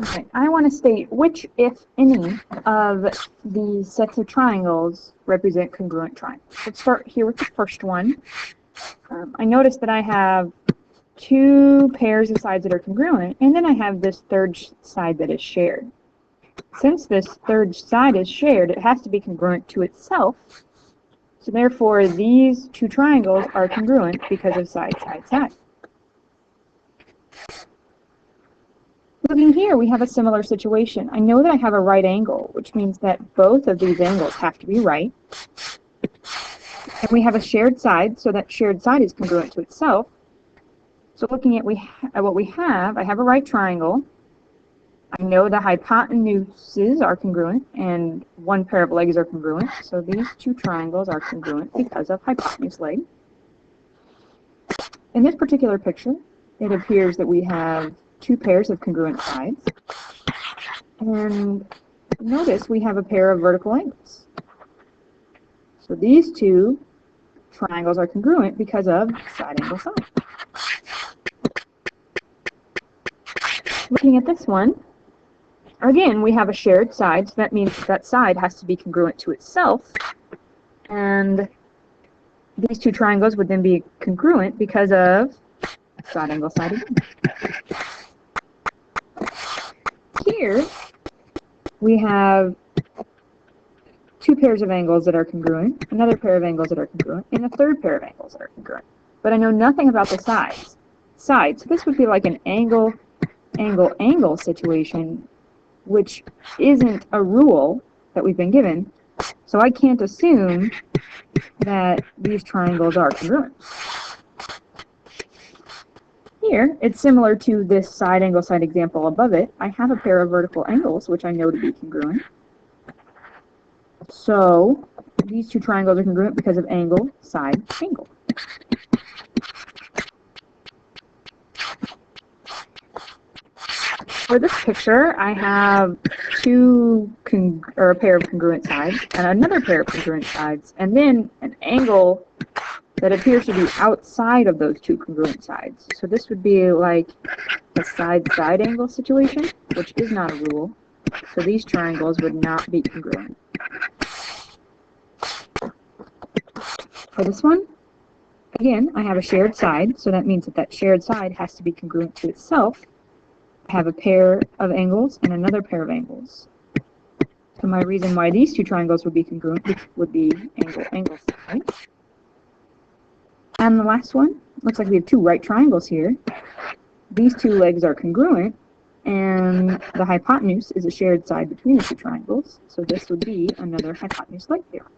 Okay, I want to state which, if any, of these sets of triangles represent congruent triangles. Let's start here with the first one. I notice that I have two pairs of sides that are congruent, and then I have this third side that is shared. Since this third side is shared, it has to be congruent to itself. So therefore, these two triangles are congruent because of side, side, side. Looking here, we have a similar situation. I know that I have a right angle, which means that both of these angles have to be right. And we have a shared side, so that shared side is congruent to itself. So looking at what we have, I have a right triangle. I know the hypotenuses are congruent, and one pair of legs are congruent. So these two triangles are congruent because of hypotenuse leg. In this particular picture, it appears that we have two pairs of congruent sides. And notice we have a pair of vertical angles. So these two triangles are congruent because of side angle side. Looking at this one, again, we have a shared side, so that means that side has to be congruent to itself. And these two triangles would then be congruent because of side angle side again. Here, we have two pairs of angles that are congruent, another pair of angles that are congruent, and a third pair of angles that are congruent. But I know nothing about the sides. So this would be like an angle, angle, angle situation, which isn't a rule that we've been given. So I can't assume that these triangles are congruent. Here, it's similar to this side angle side example above it. I have a pair of vertical angles, which I know to be congruent. So these two triangles are congruent because of angle, side, angle. For this picture, I have a pair of congruent sides and another pair of congruent sides, and then an angle that appears to be outside of those two congruent sides. So this would be like a side-side angle situation, which is not a rule. So these triangles would not be congruent. For this one, again, I have a shared side, so that means that that shared side has to be congruent to itself. I have a pair of angles and another pair of angles. So my reason why these two triangles would be congruent would be angle, angle, side. And the last one, looks like we have two right triangles here. These two legs are congruent, and the hypotenuse is a shared side between the two triangles, so this would be another hypotenuse leg theorem.